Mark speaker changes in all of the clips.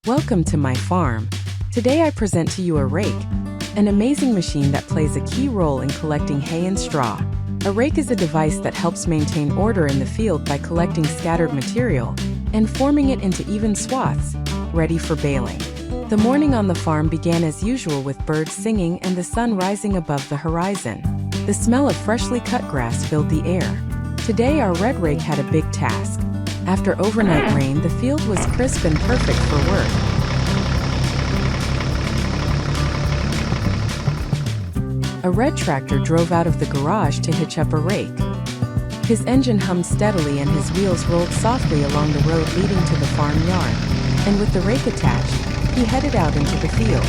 Speaker 1: Welcome to my farm. Today I present to you a rake, an amazing machine that plays a key role in collecting hay and straw. A rake is a device that helps maintain order in the field by collecting scattered material and forming it into even swaths, ready for baling. The morning on the farm began as usual with birds singing and the sun rising above the horizon. The smell of freshly cut grass filled the air. Today our red rake had a big task. After overnight rain, the field was crisp and perfect for work. A red tractor drove out of the garage to hitch up a rake. His engine hummed steadily and his wheels rolled softly along the road leading to the farm yard. And with the rake attached, he headed out into the field.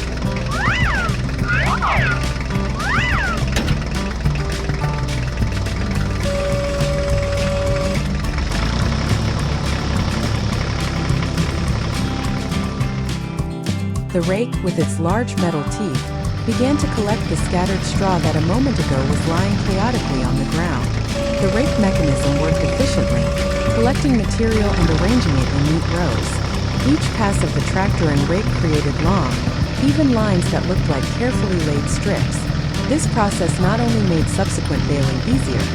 Speaker 1: The rake, with its large metal teeth, began to collect the scattered straw that a moment ago was lying chaotically on the ground. The rake mechanism worked efficiently, collecting material and arranging it in neat rows. Each pass of the tractor and rake created long, even lines that looked like carefully laid strips. This process not only made subsequent baling easier,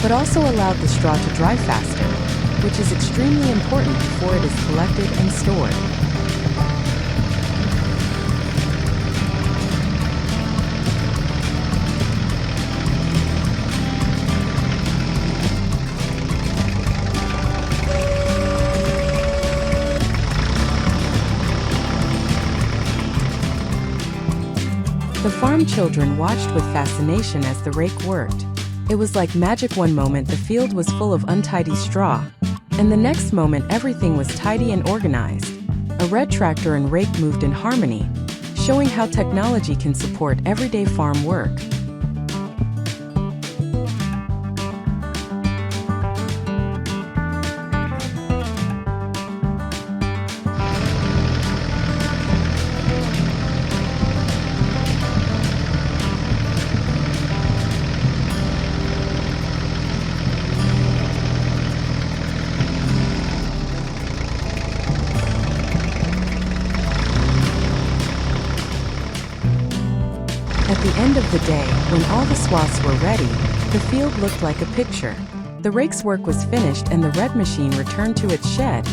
Speaker 1: but also allowed the straw to dry faster, which is extremely important before it is collected and stored. The farm children watched with fascination as the rake worked. It was like magic. One moment the field was full of untidy straw, and the next moment everything was tidy and organized. A red tractor and rake moved in harmony, showing how technology can support everyday farm work. At the end of the day, when all the swaths were ready, the field looked like a picture. The rake's work was finished and the red machine returned to its shed,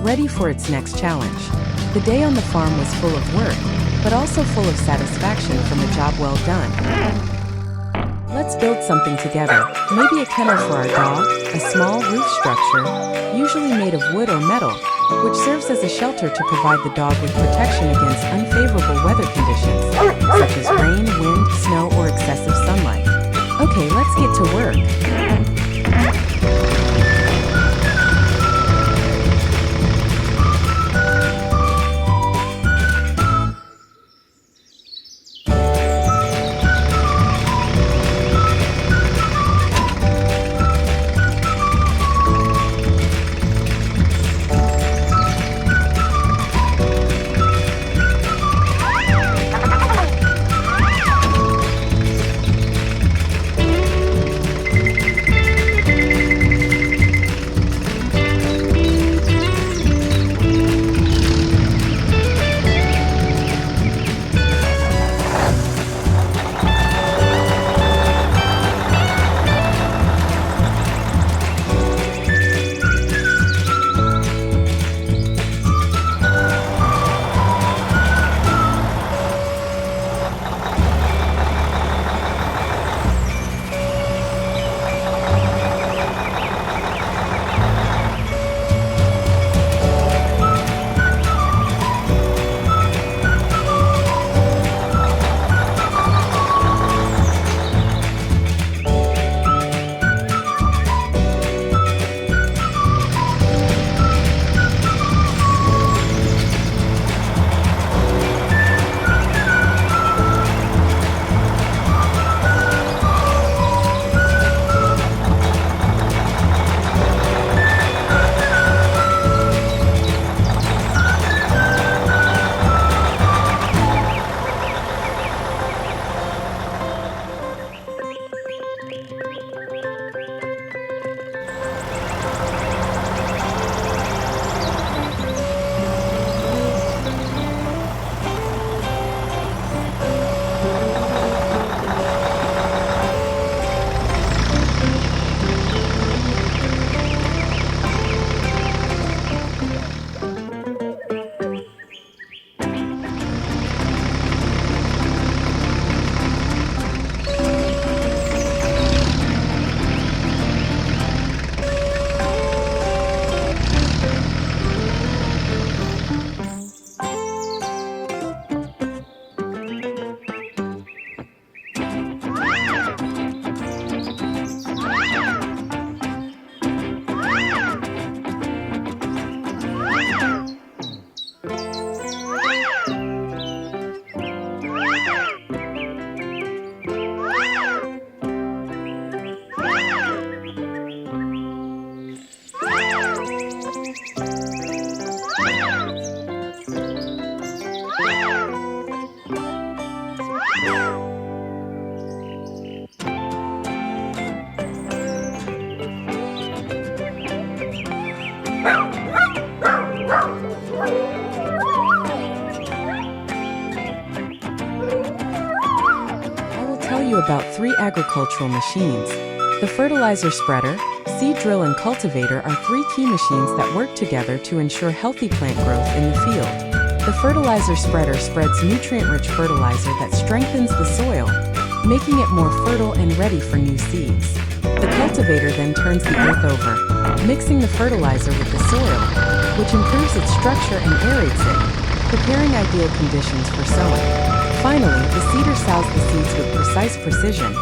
Speaker 1: ready for its next challenge. The day on the farm was full of work, but also full of satisfaction from a job well done. Let's build something together, maybe a kennel for our dog, a small roof structure, usually made of wood or metal, which serves as a shelter to provide the dog with protection against unfavorable weather conditions, such as rain, wind, snow, or excessive sunlight. Okay, let's get to work. you about 3 agricultural machines. The fertilizer spreader, seed drill and cultivator are 3 key machines that work together to ensure healthy plant growth in the field. The fertilizer spreader spreads nutrient-rich fertilizer that strengthens the soil, making it more fertile and ready for new seeds. The cultivator then turns the earth over, mixing the fertilizer with the soil, which improves its structure and aerates it, preparing ideal conditions for sowing. Finally, the seeder sows the seeds with precise precision,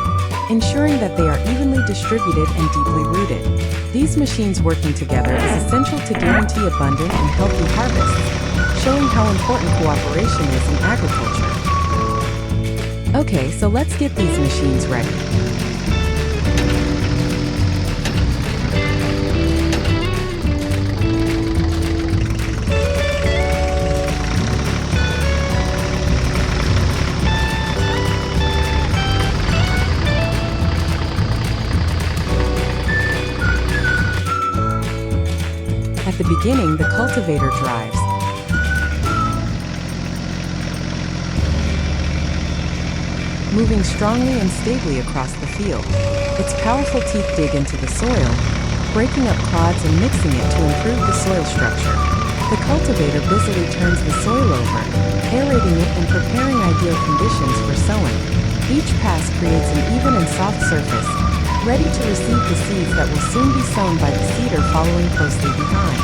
Speaker 1: ensuring that they are evenly distributed and deeply rooted. These machines working together is essential to guarantee abundant and healthy harvests, showing how important cooperation is in agriculture. Okay, so let's get these machines ready. At the beginning, the cultivator drives, moving strongly and stably across the field. Its powerful teeth dig into the soil, breaking up clods and mixing it to improve the soil structure. The cultivator busily turns the soil over, aerating it and preparing ideal conditions for sowing. Each pass creates an even and soft surface, ready to receive the seeds that will soon be sown by the seeder following closely behind.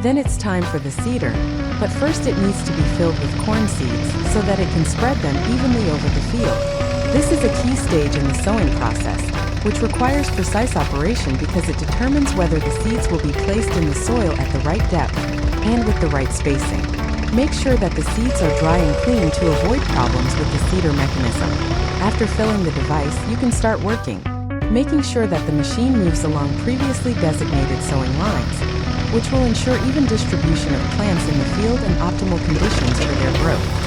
Speaker 1: Then it's time for the seeder, but first it needs to be filled with corn seeds so that it can spread them evenly over the field. This is a key stage in the sowing process, which requires precise operation because it determines whether the seeds will be placed in the soil at the right depth and with the right spacing. Make sure that the seeds are dry and clean to avoid problems with the seeder mechanism. After filling the device, you can start working, making sure that the machine moves along previously designated sowing lines, which will ensure even distribution of plants in the field and optimal conditions for their growth.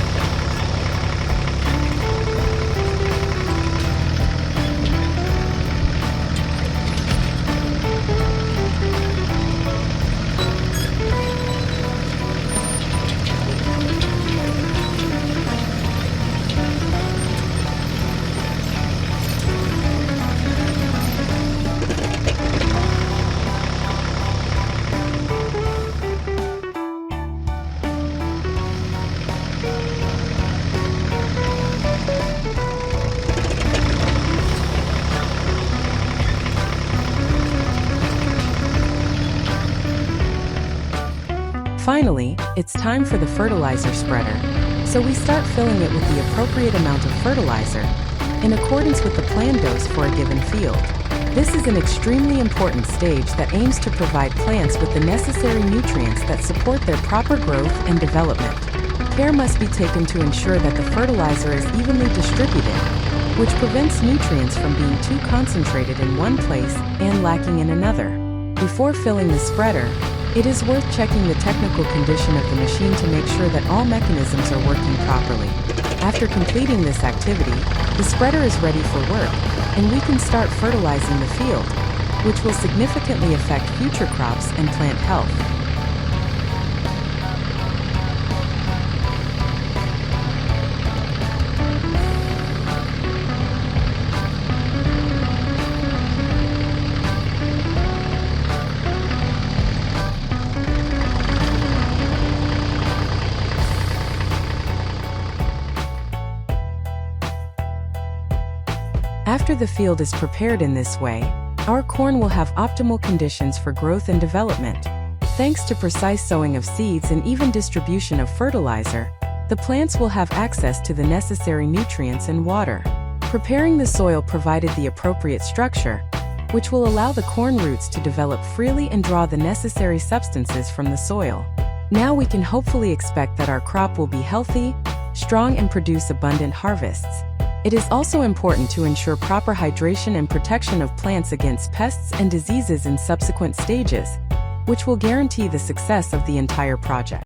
Speaker 1: Finally, it's time for the fertilizer spreader, so we start filling it with the appropriate amount of fertilizer, in accordance with the planned dose for a given field. This is an extremely important stage that aims to provide plants with the necessary nutrients that support their proper growth and development. Care must be taken to ensure that the fertilizer is evenly distributed, which prevents nutrients from being too concentrated in one place and lacking in another. Before filling the spreader, it is worth checking the technical condition of the machine to make sure that all mechanisms are working properly. After completing this activity, the spreader is ready for work, and we can start fertilizing the field, which will significantly affect future crops and plant health. After the field is prepared in this way, our corn will have optimal conditions for growth and development. Thanks to precise sowing of seeds and even distribution of fertilizer, the plants will have access to the necessary nutrients and water. Preparing the soil provided the appropriate structure, which will allow the corn roots to develop freely and draw the necessary substances from the soil. Now we can hopefully expect that our crop will be healthy, strong, and produce abundant harvests. It is also important to ensure proper hydration and protection of plants against pests and diseases in subsequent stages, which will guarantee the success of the entire project.